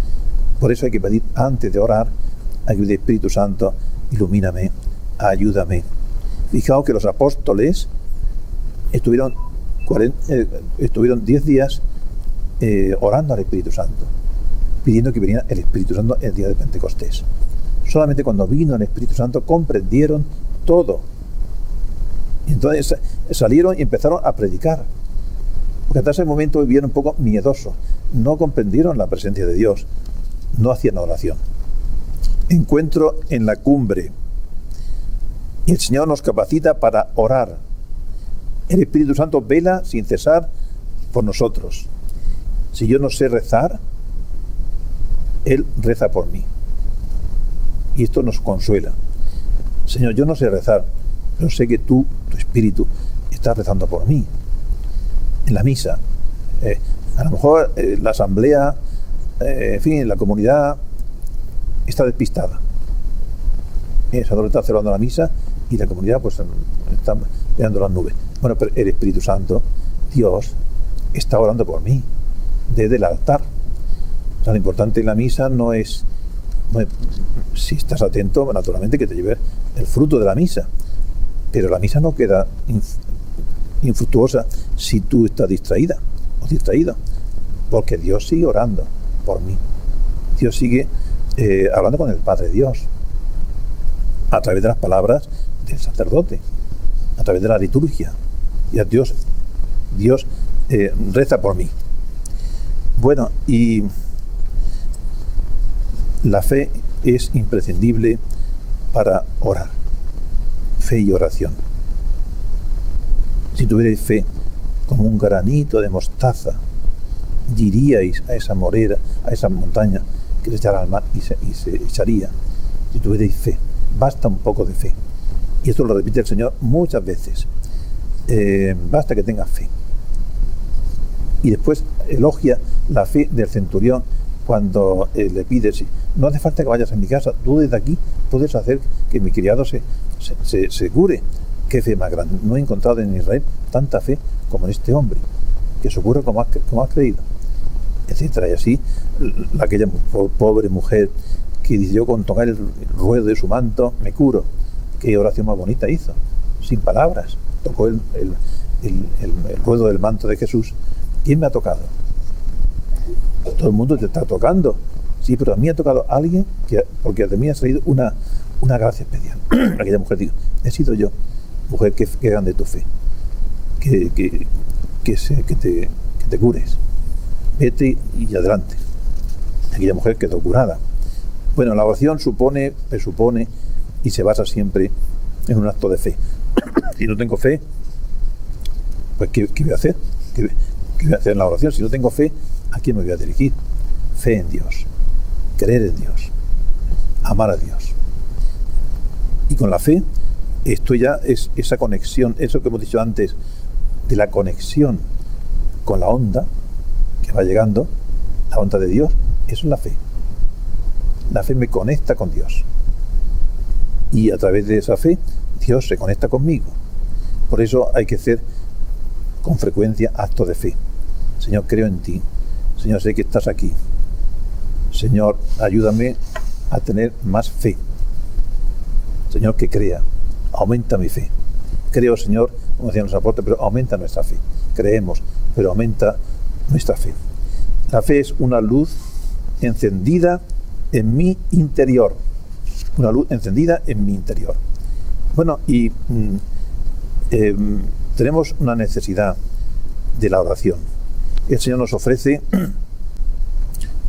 Por eso hay que pedir antes de orar, ayuda Espíritu Santo, ilumíname, ayúdame. Fijaos que los apóstoles estuvieron 10 días orando al Espíritu Santo, pidiendo que viniera el Espíritu Santo el día de Pentecostés. Solamente cuando vino el Espíritu Santo comprendieron todo. Y entonces salieron y empezaron a predicar. Porque hasta ese momento vivieron un poco miedosos. No comprendieron la presencia de Dios. No hacían oración. Encuentro en la cumbre. Y el Señor nos capacita para orar. El Espíritu Santo vela sin cesar por nosotros. Si yo no sé rezar, Él reza por mí. Y esto nos consuela. Señor, yo no sé rezar, pero sé que tú, tu Espíritu, estás rezando por mí. En la misa, a lo mejor la asamblea, en fin, la comunidad está despistada. El sacerdote está celebrando la misa y la comunidad pues está mirando las nubes. Bueno, pero el Espíritu Santo, Dios, está orando por mí desde el altar. O sea, lo importante en la misa no es si estás atento, naturalmente que te lleve el fruto de la misa, pero la misa no queda infructuosa si tú estás distraída o distraído, porque Dios sigue orando por mí. Dios sigue hablando con el Padre Dios a través de las palabras del sacerdote, a través de la liturgia, y a Dios reza por mí. Bueno, y la fe es imprescindible para orar. Fe y oración. Si tuvierais fe como un granito de mostaza, diríais a esa morera, a esa montaña que se echará al mar y se echaría. Si tuvierais fe. basta un poco de fe. Y esto lo repite el Señor muchas veces. Basta que tengas fe. Y después elogia la fe del centurión cuando le pide, no hace falta que vayas a mi casa, tú desde aquí puedes hacer que mi criado se cure. Qué fe más grande. No he encontrado en Israel tanta fe como en este hombre, que se cura como has creído, etcétera. Y así aquella pobre mujer que dice, yo con tocar el ruedo de su manto me curo. Qué oración más bonita hizo, sin palabras. Tocó el ruedo del manto de Jesús. ¿Quién me ha tocado? Todo el mundo te está tocando. Sí, pero a mí ha tocado alguien porque de mí ha salido una gracia especial. Aquella mujer dijo, he sido yo, mujer, que grande tu fe, que te cures, vete y adelante. Aquella mujer quedó curada. Bueno, la oración presupone y se basa siempre en un acto de fe. Si no tengo fe, pues ¿qué voy a hacer? ¿Qué voy a hacer en la oración? Si no tengo fe, ¿a quién me voy a dirigir? Fe en Dios, creer en Dios, amar a Dios. Y con la fe, esto ya es esa conexión, eso que hemos dicho antes, de la conexión con la onda que va llegando, la onda de Dios, eso es la fe. La fe me conecta con Dios. Y a través de esa fe, Dios se conecta conmigo. Por eso hay que hacer con frecuencia actos de fe. Señor, creo en ti. Señor, sé que estás aquí. Señor, ayúdame a tener más fe. Señor, que crea. Aumenta mi fe. Creo, Señor, como decían los apóstoles, pero aumenta nuestra fe. Creemos, pero aumenta nuestra fe. La fe es una luz encendida en mi interior. Una luz encendida en mi interior. Bueno, y tenemos una necesidad de la oración. El Señor nos ofrece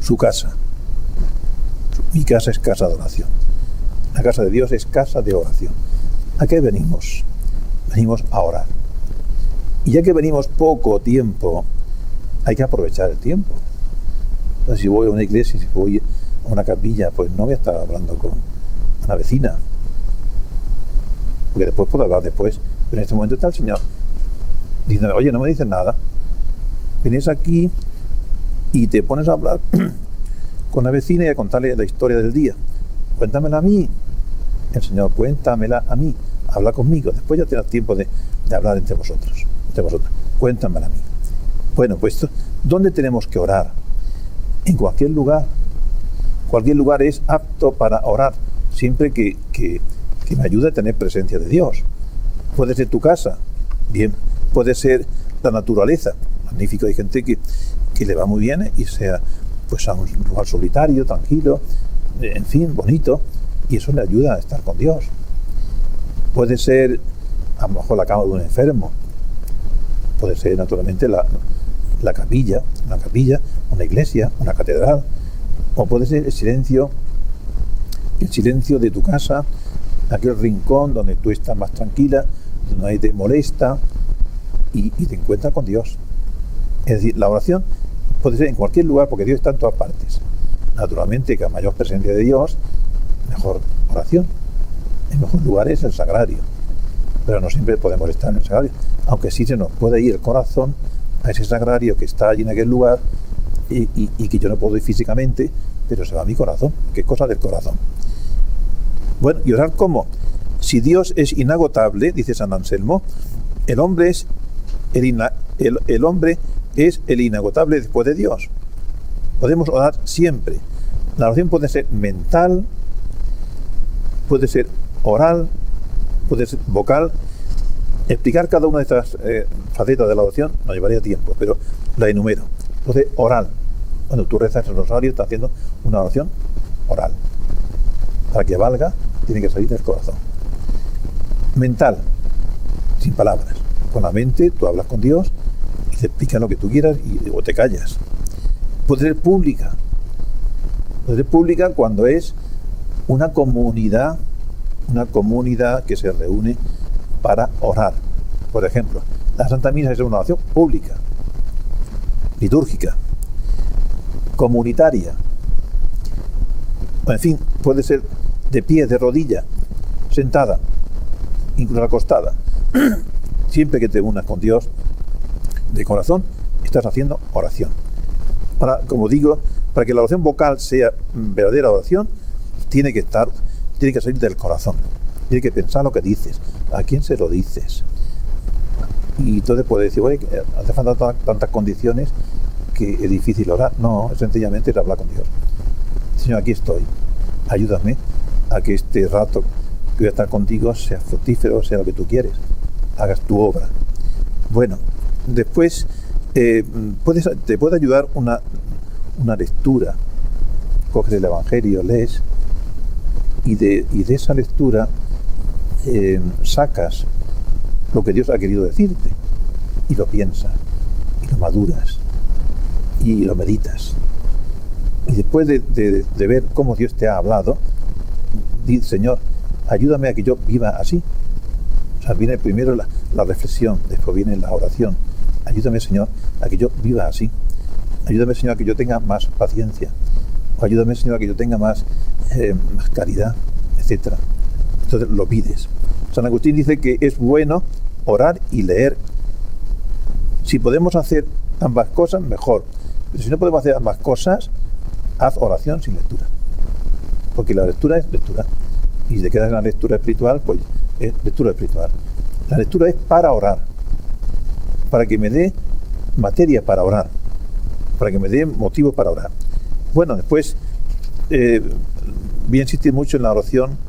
su casa. Mi casa es casa de oración. La casa de Dios es casa de oración. ¿A qué venimos? Venimos a orar. Y ya que venimos poco tiempo, hay que aprovechar el tiempo. Entonces, si voy a una iglesia, si voy a una capilla, pues no voy a estar hablando con una vecina, porque después puedo hablar después. Pero en este momento está el Señor diciendo, oye, no me dices nada. Vienes aquí y te pones a hablar con la vecina y a contarle la historia del día. Cuéntamela a mí. El Señor, cuéntamela a mí. Habla conmigo. Después ya tendrás tiempo de hablar entre vosotros. Cuéntamela a mí. Bueno, pues, ¿dónde tenemos que orar? En cualquier lugar. Cualquier lugar es apto para orar, siempre que me ayude a tener presencia de Dios. Puede ser tu casa, bien. Puede ser la naturaleza, magnífico. Hay gente que le va muy bien y sea pues a un lugar solitario, tranquilo, en fin, bonito, y eso le ayuda a estar con Dios. Puede ser a lo mejor la cama de un enfermo, puede ser naturalmente la capilla, una iglesia, una catedral, o puede ser el silencio de tu casa, aquel rincón donde tú estás más tranquila, donde nadie te molesta y te encuentras con Dios. Es decir, la oración puede ser en cualquier lugar porque Dios está en todas partes. Naturalmente que a mayor presencia de Dios, mejor oración. El mejor lugar es el sagrario, pero no siempre podemos estar en el sagrario, aunque sí se nos puede ir el corazón a ese sagrario que está allí en aquel lugar y que yo no puedo ir físicamente, pero se va a mi corazón, que es cosa del corazón. Bueno, ¿y orar cómo? Si Dios es inagotable, dice San Anselmo, el hombre es el inagotable después de Dios. Podemos orar siempre. La oración puede ser mental, puede ser oral, puede ser vocal. Explicar cada una de estas facetas de la oración nos llevaría tiempo, pero la enumero. Puede ser oral. Cuando tú rezas el rosario, estás haciendo una oración oral. Para que valga, tiene que salir del corazón. Mental, sin palabras. Con la mente tú hablas con Dios y te explican lo que tú quieras o te callas. Puede ser pública. Puede ser pública cuando es una comunidad que se reúne para orar. Por ejemplo, la Santa Misa es una oración pública, litúrgica, comunitaria. En fin, puede ser de pie, de rodilla, sentada, incluso acostada. Siempre que te unas con Dios de corazón, estás haciendo oración. Ahora, como digo, para que la oración vocal sea verdadera oración, tiene que salir del corazón. Tiene que pensar lo que dices, a quién se lo dices. Y entonces puedes decir, oye, hace falta tantas condiciones que es difícil orar. No, sencillamente es hablar con Dios. Señor, aquí estoy. Ayúdame a que este rato que voy a estar contigo sea fructífero, sea lo que tú quieres. Hagas tu obra. Bueno, después te puede ayudar una lectura. Coges el Evangelio, lees, y de esa lectura sacas lo que Dios ha querido decirte, y lo piensas, y lo maduras, y lo meditas. Y después de ver cómo Dios te ha hablado, di, Señor, ayúdame a que yo viva así. O sea, viene primero la reflexión, después viene la oración. Ayúdame, Señor, a que yo viva así. Ayúdame, Señor, a que yo tenga más paciencia. O ayúdame, Señor, a que yo tenga más caridad, etc. Entonces lo pides. San Agustín dice que es bueno orar y leer. Si podemos hacer ambas cosas, mejor. Pero si no podemos hacer ambas cosas, haz oración sin lectura. Porque la lectura es lectura. Y si te quedas en la lectura espiritual, pues es lectura espiritual. La lectura es para orar. Para que me dé materia para orar. Para que me dé motivos para orar. Bueno, después voy a insistir mucho en la oración.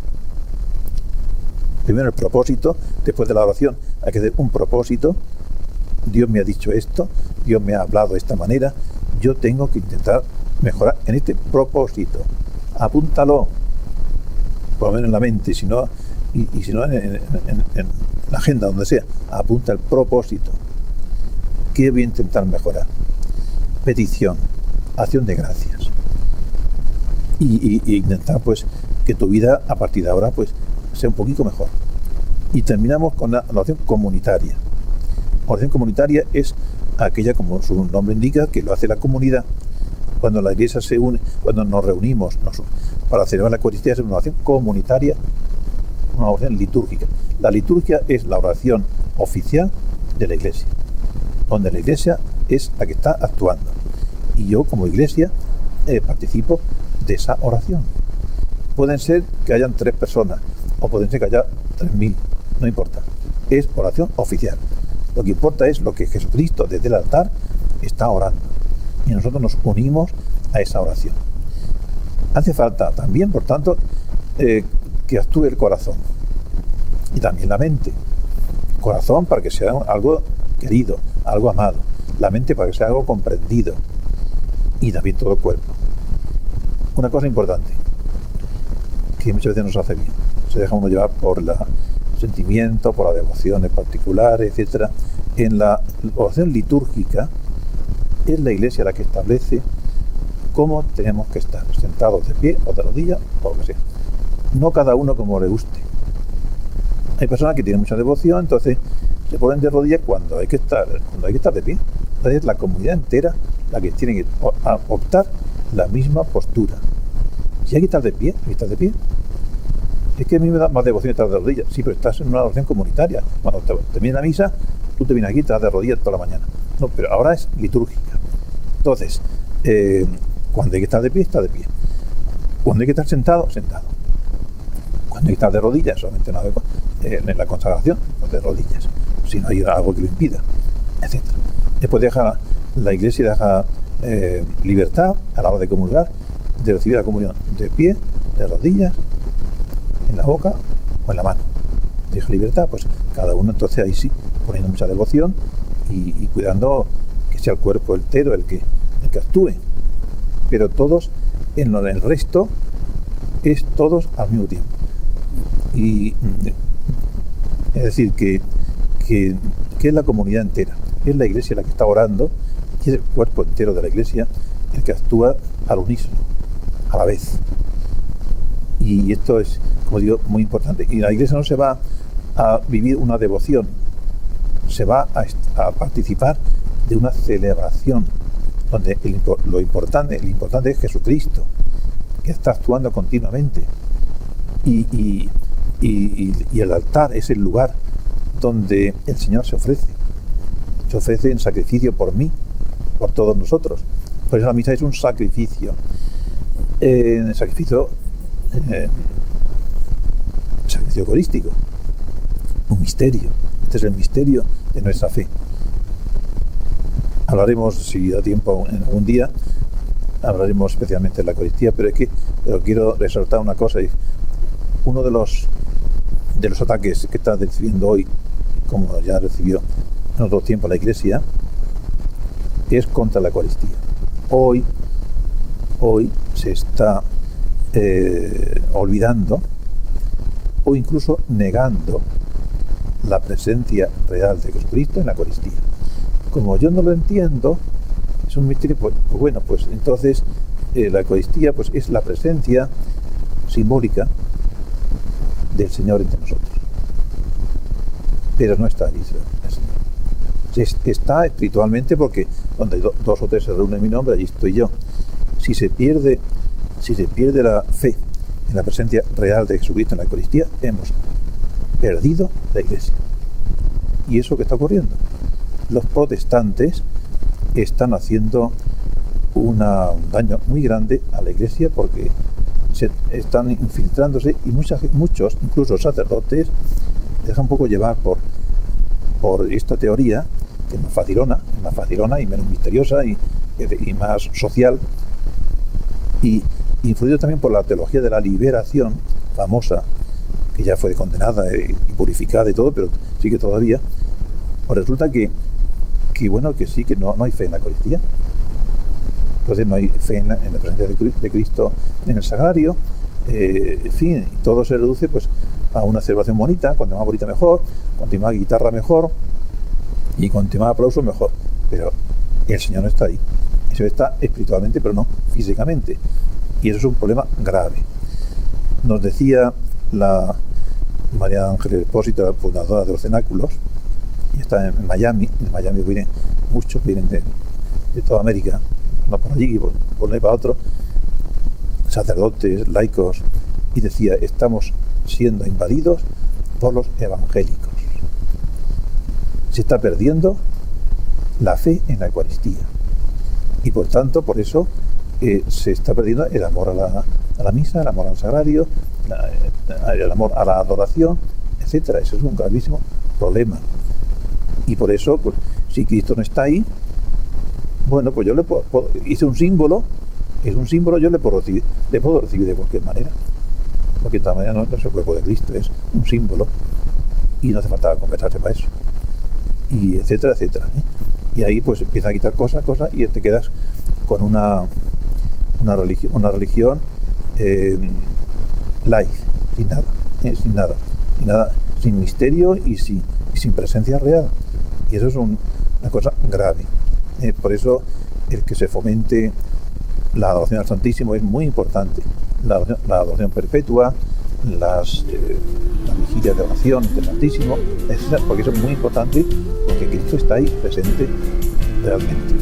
Primero el propósito, después de la oración hay que hacer un propósito. Dios me ha dicho esto, Dios me ha hablado de esta manera, yo tengo que intentar mejorar en este propósito. Apúntalo, por lo menos en la mente, y si no en la agenda, donde sea, apunta el propósito. ¿Qué voy a intentar mejorar? Petición, acción de gracias. Y intentar pues que tu vida a partir de ahora pues sea un poquito mejor. Y terminamos con la oración comunitaria. La oración comunitaria es aquella, como su nombre indica, que lo hace la comunidad. Cuando la iglesia se une, cuando nos reunimos para celebrar la Eucaristía, es una oración comunitaria, una oración litúrgica. La liturgia es la oración oficial de la iglesia, donde la iglesia es la que está actuando. Y yo, como iglesia, participo de esa oración. Pueden ser que hayan 3 personas, o pueden ser que haya 3.000, no importa. Es oración oficial. Lo que importa es lo que Jesucristo desde el altar está orando. Y nosotros nos unimos a esa oración. Hace falta también, por tanto, que actúe el corazón. Y también la mente. Corazón para que sea algo querido, algo amado. La mente para que sea algo comprendido. Y también todo el cuerpo. Una cosa importante, que muchas veces nos hace bien. Se deja uno llevar por el sentimiento, por las devociones particulares, etc. En la oración litúrgica es la iglesia la que establece cómo tenemos que estar, sentados de pie o de rodillas o lo que sea. No cada uno como le guste. Hay personas que tienen mucha devoción, entonces se ponen de rodillas cuando hay que estar de pie. Entonces es la comunidad entera la que tiene que optar la misma postura. Si hay que estar de pie, hay que estar de pie. Es que a mí me da más devoción estar de rodillas. Sí, pero estás en una oración comunitaria. Cuando termina la misa, tú te vienes aquí y te das de rodillas toda la mañana. No, pero ahora es litúrgica. Entonces, cuando hay que estar de pie, está de pie. Cuando hay que estar sentado, sentado. Cuando hay que estar de rodillas, solamente en la consagración, pues de rodillas. Si no hay algo que lo impida, etc. Después la iglesia deja libertad a la hora de comulgar, de recibir la comunión de pie, de rodillas, en la boca o en la mano. Deja libertad, pues cada uno entonces ahí sí, poniendo mucha devoción y cuidando que sea el cuerpo entero el que actúe. Pero todos, en el resto, es todos al mismo tiempo. Y es decir, que es la comunidad entera, es la iglesia la que está orando, y es el cuerpo entero de la iglesia el que actúa al unísono, a la vez. Y esto es, como digo, muy importante. Y la iglesia no se va a vivir una devoción, se va a participar de una celebración donde lo importante es Jesucristo, que está actuando continuamente. Y Y el altar es el lugar donde el Señor se ofrece en sacrificio por mí, por todos nosotros. Por eso la misa es un sacrificio, sacrificio eucarístico, un misterio. Este es el misterio de nuestra fe. Hablaremos, si da tiempo en algún día, hablaremos especialmente de la Eucaristía, pero quiero resaltar una cosa. Uno de los ataques que está recibiendo hoy, como ya recibió en otro tiempo la Iglesia, es contra la Eucaristía. Hoy se está olvidando o incluso negando la presencia real de Jesucristo en la Eucaristía. Como yo no lo entiendo, es un misterio, pues entonces la Eucaristía pues es la presencia simbólica del Señor entre nosotros. Pero no está allí el Señor. Está espiritualmente, porque donde dos o tres se reúnen en mi nombre, allí estoy yo. Si se pierde la fe en la presencia real de Jesucristo en la Eucaristía, hemos perdido la Iglesia. ¿Y eso qué está ocurriendo? Los protestantes están haciendo un daño muy grande a la Iglesia, porque se están infiltrándose, y muchos, incluso sacerdotes, dejan un poco llevar por esta teoría, que es más facilona y menos misteriosa y más social, y influido también por la teología de la liberación famosa, que ya fue condenada y purificada y todo, pero sigue todavía. Pues resulta que sí, que no hay fe en la Eucaristía. Entonces no hay fe en la presencia de Cristo en el sagrario. En fin, todo se reduce pues a una celebración bonita. Cuanto más bonita mejor, cuanto más guitarra mejor, y cuanto más aplauso mejor. Pero el Señor no está ahí. El Señor está espiritualmente, pero no físicamente. Y eso es un problema grave. Nos decía la María Ángeles Espósito, fundadora de los cenáculos, y está en Miami. En Miami muchos vienen de toda América, no por allí, por ahí para otro, sacerdotes, laicos, y decía: estamos siendo invadidos por los evangélicos. Se está perdiendo la fe en la Eucaristía, y por tanto, por eso se está perdiendo el amor a la misa, el amor al sagrario, el amor a la adoración, etcétera. Eso es un gravísimo problema. Y por eso, pues, si Cristo no está ahí, bueno, pues yo hice un símbolo, es un símbolo, yo le puedo recibir de cualquier manera, porque de todas maneras no es el cuerpo de Cristo, es un símbolo, y no hace falta conversarse para eso, y etcétera, etcétera, ¿eh? Y ahí pues empieza a quitar cosas, y te quedas con una religión light, sin nada, sin misterio y sin presencia real. Y eso es una cosa grave. Por eso el que se fomente la adoración al Santísimo es muy importante. La adoración perpetua, las vigilias de oración del Santísimo, etc., porque eso es muy importante, porque Cristo está ahí presente realmente.